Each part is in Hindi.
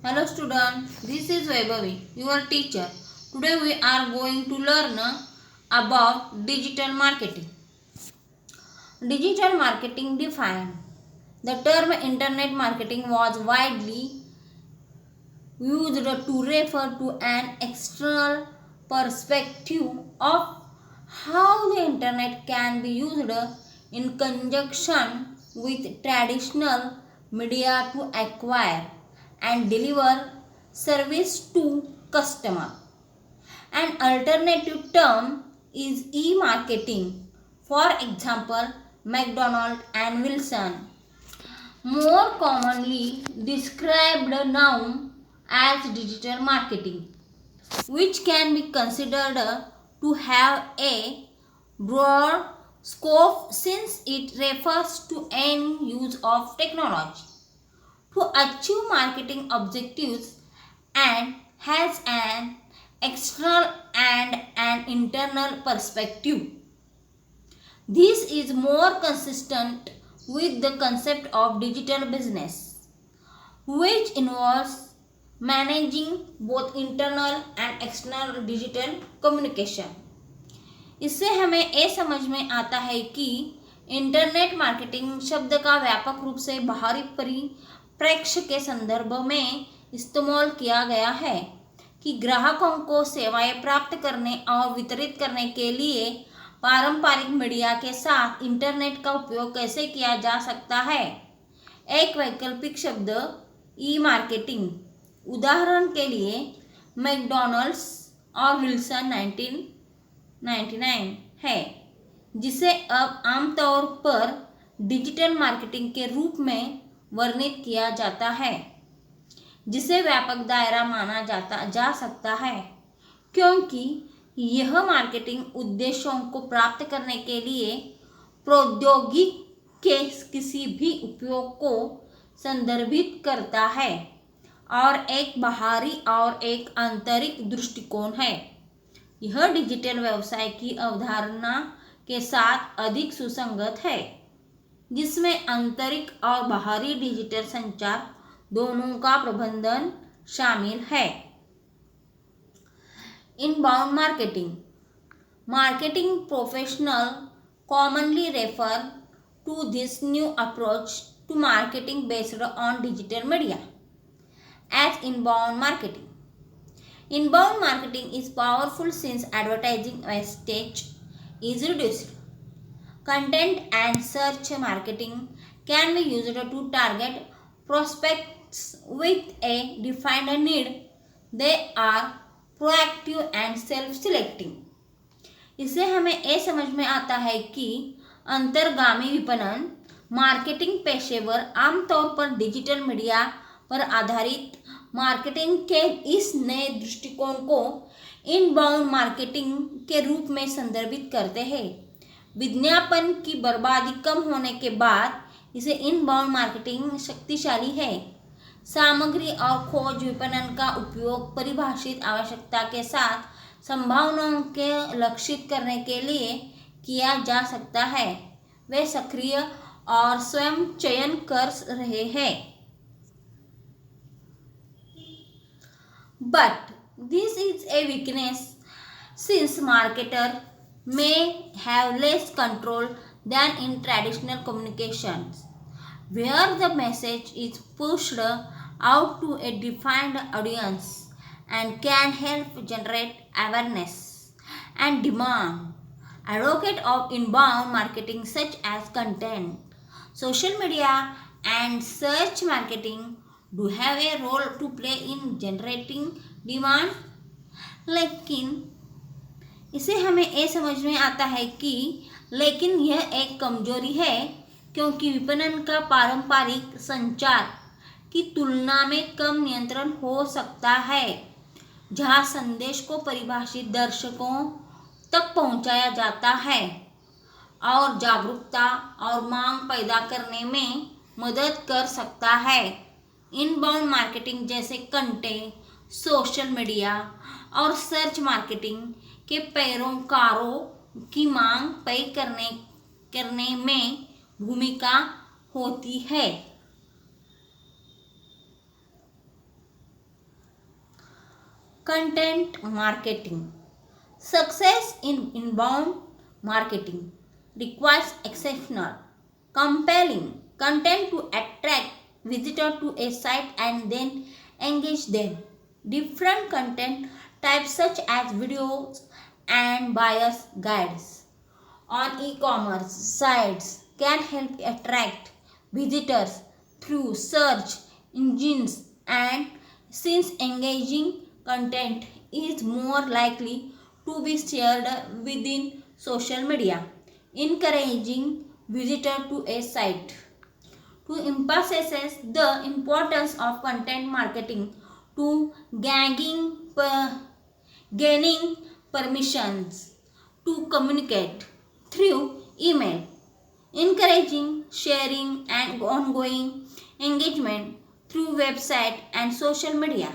Hello student, this is Vaibhavi, your teacher. Today we are going to learn about digital marketing. Digital marketing defined. The term internet marketing was widely used to refer to an external perspective of how the internet can be used in conjunction with traditional media to acquire and deliver service to customer. An alternative term is e-marketing. For example, McDonald and Wilson, more commonly described now as digital marketing, which can be considered to have a broad scope since it refers to any use of technology to achieve marketing objectives and has an external and an internal perspective. This is more consistent with the concept of digital business, which involves managing both internal and external digital communication. इससे हमें ये समझ में आता है कि इंटरनेट मार्केटिंग शब्द का व्यापक रूप से बाहरी परिप्रेक्ष्य के संदर्भ में इस्तेमाल किया गया है कि ग्राहकों को सेवाएं प्राप्त करने और वितरित करने के लिए पारंपरिक मीडिया के साथ इंटरनेट का उपयोग कैसे किया जा सकता है। एक वैकल्पिक शब्द ई मार्केटिंग, उदाहरण के लिए मैकडॉनल्ड्स और विल्सन 1999 है, जिसे अब आमतौर पर डिजिटल मार्केटिंग के रूप में वर्णित किया जाता है, जिसे व्यापक दायरा माना जा सकता है क्योंकि यह मार्केटिंग उद्देश्यों को प्राप्त करने के लिए प्रौद्योगिकी के किसी भी उपयोग को संदर्भित करता है और एक बाहरी और एक आंतरिक दृष्टिकोण है। यह डिजिटल व्यवसाय की अवधारणा के साथ अधिक सुसंगत है, जिसमें आंतरिक और बाहरी डिजिटल संचार दोनों का प्रबंधन शामिल है। Inbound marketing. Marketing professionals commonly refer to this new approach to marketing based on digital media as inbound marketing. Inbound marketing is powerful since advertising wastage is reduced. Content and search marketing can be used to target prospects with a defined need. They are proactive and self selecting. इससे हमें ये समझ में आता है कि अंतर्गामी विपणन मार्केटिंग पेशेवर आमतौर पर डिजिटल मीडिया पर आधारित मार्केटिंग के इस नए दृष्टिकोण को इनबाउंड मार्केटिंग के रूप में संदर्भित करते हैं। विज्ञापन की बर्बादी कम होने के बाद इसे इनबाउंड मार्केटिंग शक्तिशाली है। सामग्री और खोज विपणन का उपयोग परिभाषित आवश्यकता के साथ संभावनाओं के लक्षित करने के लिए किया जा सकता है। वे सक्रिय और स्वयं चयन कर रहे हैं। But this is a weakness since marketer may have less control than in traditional communications, where the message is pushed out to a defined audience and can help generate awareness and demand. Advocate of inbound marketing such as content, social media and search marketing do have a role to play in generating demand, लेकिन इसे हमें ये समझ में आता है कि लेकिन यह एक कमजोरी है क्योंकि विपणन का पारंपरिक संचार की तुलना में कम नियंत्रण हो सकता है, जहां संदेश को परिभाषित दर्शकों तक पहुंचाया जाता है और जागरूकता और मांग पैदा करने में मदद कर सकता है। इनबाउंड मार्केटिंग जैसे कंटेंट, सोशल मीडिया और सर्च मार्केटिंग के पैरोकारों की मांग तय करने में भूमिका होती है। Content marketing. Success in inbound marketing requires exceptional, compelling content to attract visitors to a site and then engage them. Different content types such as videos and buyer's guides on e-commerce sites can help attract visitors through search engines, and since engaging content is more likely to be shared within social media, encouraging visitor to a site to emphasize the importance of content marketing to gaining permissions to communicate through email, encouraging sharing and ongoing engagement through website and social media.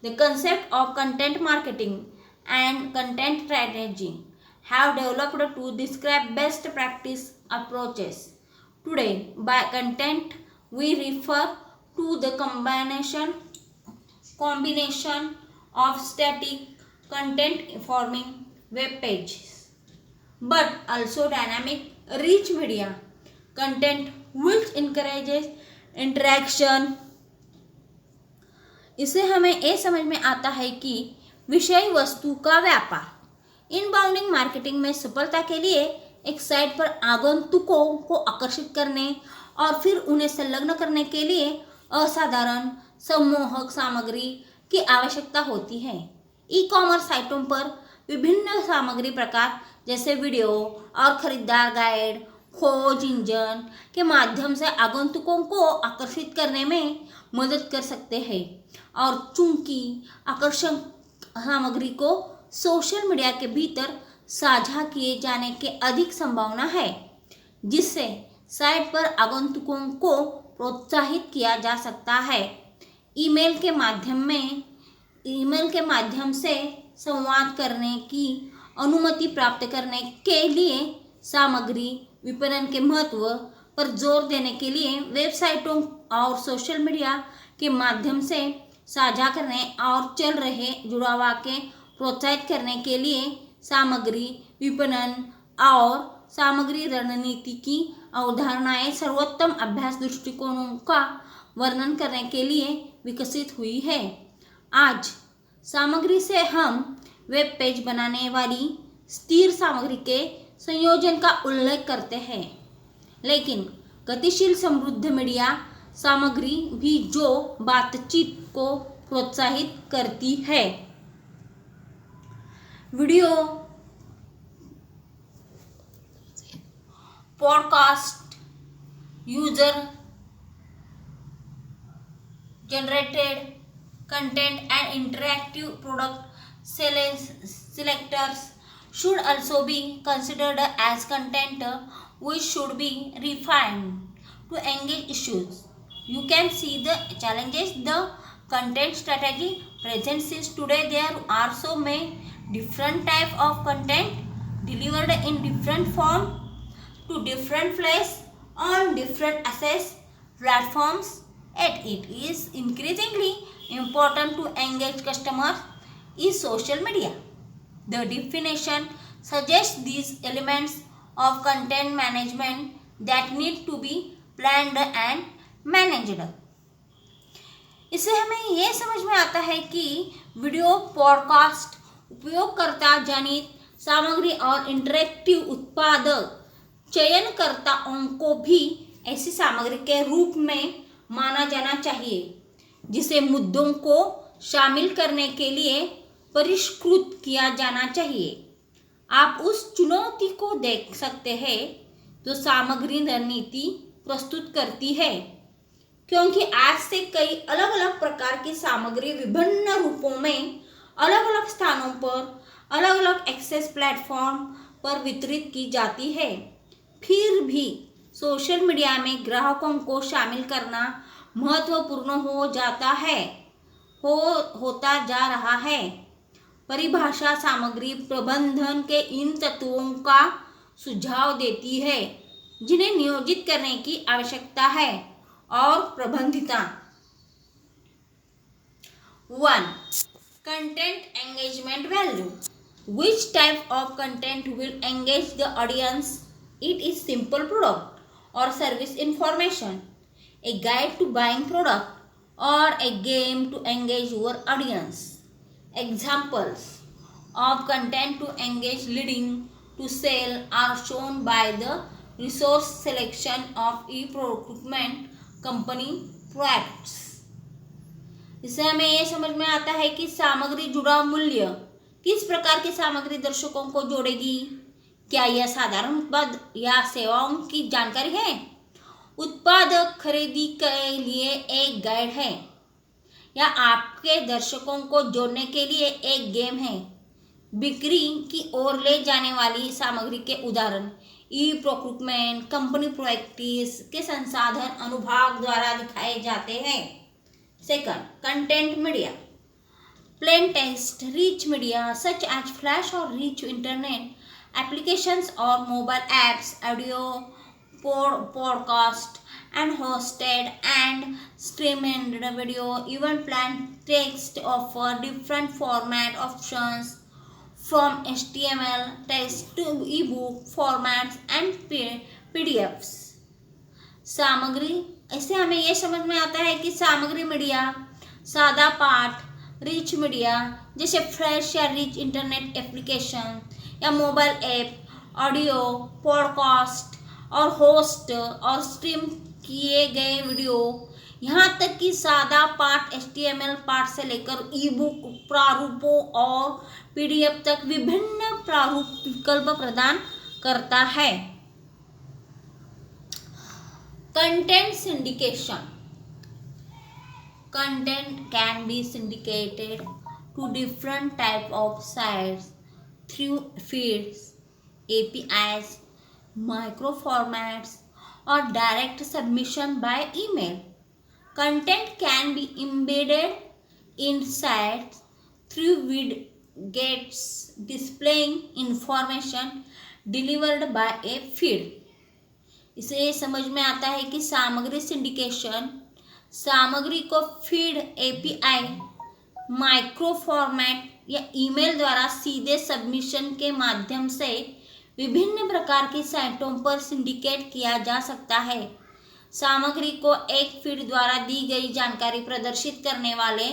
The concept of content marketing and content strategy have developed to describe best practice approaches. Today, by content, we refer to the combination of static content forming web pages, but also dynamic, rich media content which encourages interaction. इससे हमें ये समझ में आता है कि विषय वस्तु का व्यापार इनबाउंडिंग मार्केटिंग में सफलता के लिए एक साइट पर आगंतुकों को आकर्षित करने और फिर उन्हें संलग्न करने के लिए असाधारण सम्मोहक सामग्री की आवश्यकता होती है। ई कॉमर्स साइटों पर विभिन्न सामग्री प्रकार जैसे वीडियो और खरीदार गाइड, खोज इंजन के माध्यम से आगंतुकों को आकर्षित करने में मदद कर सकते हैं, और चूंकि आकर्षक सामग्री को सोशल मीडिया के भीतर साझा किए जाने के अधिक संभावना है, जिससे साइट पर आगंतुकों को प्रोत्साहित किया जा सकता है। ईमेल के माध्यम से संवाद करने की अनुमति प्राप्त करने के लिए सामग्री विपणन के महत्व पर जोर देने के लिए वेबसाइटों और सोशल मीडिया के माध्यम से साझा करने और चल रहे जुड़ाव के प्रोत्साहित करने के लिए सामग्री विपणन और सामग्री रणनीति की अवधारणाएं सर्वोत्तम अभ्यास दृष्टिकोणों का वर्णन करने के लिए विकसित हुई है। आज सामग्री से हम वेब पेज बनाने वाली स्थिर सामग्री के संयोजन का उल्लेख करते हैं, लेकिन गतिशील समृद्ध मीडिया सामग्री भी जो बातचीत को प्रोत्साहित करती है। Video, podcast, user generated content and interactive product selectors should also be considered as content which should be refined to engage issues. You can see the challenges the content strategy presents is today. There are so many different type of content delivered in different form to different place on different access platforms. Yet it is increasingly important to engage customers in social media. The definition suggests these elements of content management that need to be planned and managed. इससे हमें ये समझ में आता है कि वीडियो, पॉडकास्ट, उपयोगकर्ता जनित सामग्री और इंटरेक्टिव उत्पादक चयनकर्ताओं को भी ऐसी सामग्री के रूप में माना जाना चाहिए जिसे मुद्दों को शामिल करने के लिए परिष्कृत किया जाना चाहिए। आप उस चुनौती को देख सकते हैं जो सामग्री रणनीति प्रस्तुत करती है, क्योंकि आज से कई अलग अलग प्रकार की सामग्री विभिन्न रूपों में अलग अलग स्थानों पर अलग अलग एक्सेस प्लेटफॉर्म पर वितरित की जाती है। फिर भी सोशल मीडिया में ग्राहकों को शामिल करना महत्वपूर्ण होता जा रहा है। परिभाषा सामग्री प्रबंधन के इन तत्वों का सुझाव देती है जिन्हें नियोजित करने की आवश्यकता है और प्रबंधिता। 1. Content engagement value. Which type of content will engage the audience? It is simple product or service information, a guide to buying product, or a game to engage your audience. Examples of content to engage leading to sale are shown by the resource selection of e-procurement company products. इससे हमें ये समझ में आता है कि सामग्री जुड़ा मूल्य किस प्रकार की सामग्री दर्शकों को जोड़ेगी। क्या यह साधारण उत्पाद या सेवाओं की जानकारी है, उत्पाद खरीदी के लिए एक गाइड है, या आपके दर्शकों को जोड़ने के लिए एक गेम है। बिक्री की ओर ले जाने वाली सामग्री के उदाहरण ई प्रोक्यूरमेंट कंपनी प्रैक्टिस के संसाधन अनुभाग द्वारा दिखाए जाते हैं। Second, content media. Plain text, rich media such as flash or rich internet applications or mobile apps, audio, podcast, and hosted and streamed video. Even plain text offer different format options from HTML text to ebook formats and PDFs. सामग्री, इससे हमें यह समझ में आता है कि सामग्री मीडिया सादा पाठ, रिच मीडिया जैसे फ्लैश या रिच इंटरनेट एप्लीकेशन या मोबाइल ऐप, ऑडियो, पॉडकास्ट और होस्ट और स्ट्रीम किए गए वीडियो, यहाँ तक कि सादा पाठ HTML पाठ से लेकर ई बुक प्रारूपों और PDF तक विभिन्न प्रारूप विकल्प प्रदान करता है। Content syndication. Content can be syndicated to different type of sites through feeds, APIs, microformats, or direct submission by email. Content can be embedded in sites through widgets displaying information delivered by a feed. इसे ये समझ में आता है कि सामग्री सिंडिकेशन सामग्री को फीड, API, माइक्रो फॉर्मेट या ईमेल द्वारा सीधे सबमिशन के माध्यम से विभिन्न प्रकार की साइटों पर सिंडिकेट किया जा सकता है। सामग्री को एक फीड द्वारा दी गई जानकारी प्रदर्शित करने वाले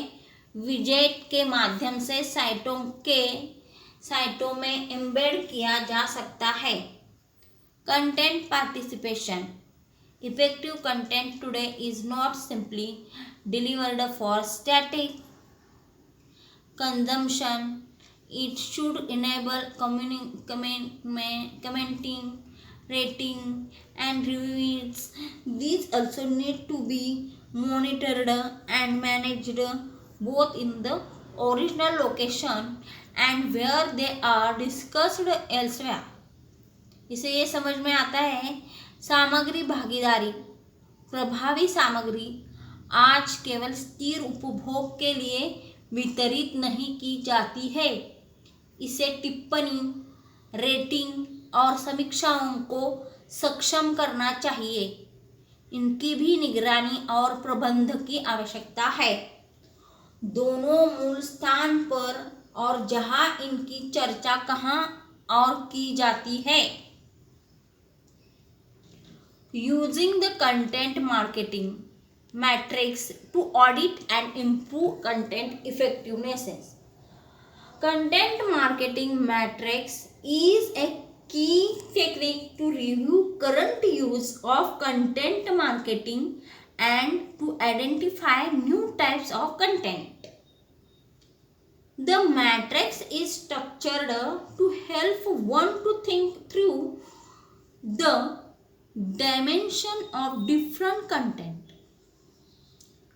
विजेट के माध्यम से साइटों में एम्बेड किया जा सकता है। Content participation. Effective content today is not simply delivered for static consumption. It should enable commenting, rating, and reviews. These also need to be monitored and managed both in the original location and where they are discussed elsewhere. इसे ये समझ में आता है सामग्री भागीदारी. प्रभावी सामग्री आज केवल स्थिर उपभोग के लिए वितरित नहीं की जाती है. इसे टिप्पणी, रेटिंग और समीक्षाओं को सक्षम करना चाहिए. इनकी भी निगरानी और प्रबंधन की आवश्यकता है, दोनों मूल स्थान पर और जहां इनकी चर्चा कहां और की जाती है. Using the content marketing metrics to audit and improve content effectiveness. Content marketing metrics is a key technique to review current use of content marketing and to identify new types of content. The matrix is structured to help one to think through the dimension of different content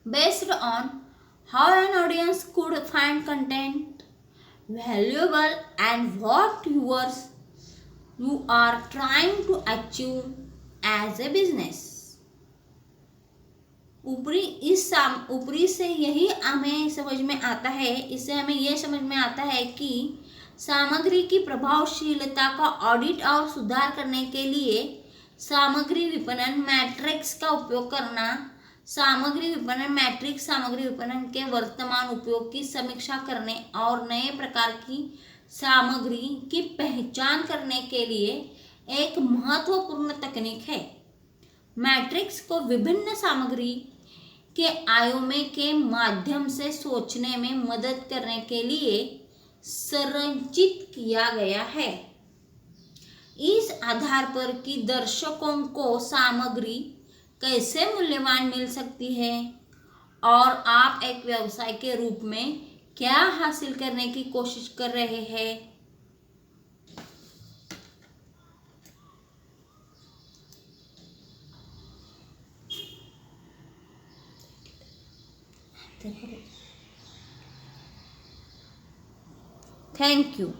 based on how an audience could find content valuable and what you are trying to achieve as a business. ऊपरी से यही हमें समझ में आता है. इससे हमें यह समझ में आता है कि सामग्री की प्रभावशीलता का ऑडिट और सुधार करने के लिए सामग्री विपणन मैट्रिक्स का उपयोग करना सामग्री विपणन मैट्रिक्स सामग्री विपणन के वर्तमान उपयोग की समीक्षा करने और नए प्रकार की सामग्री की पहचान करने के लिए एक महत्वपूर्ण तकनीक है। मैट्रिक्स को विभिन्न सामग्री के आयामों के माध्यम से सोचने में मदद करने के लिए संरचित किया गया है। इस आधार पर कि दर्शकों को सामग्री कैसे मूल्यवान मिल सकती है और आप एक व्यवसाय के रूप में क्या हासिल करने की कोशिश कर रहे हैं। Thank you.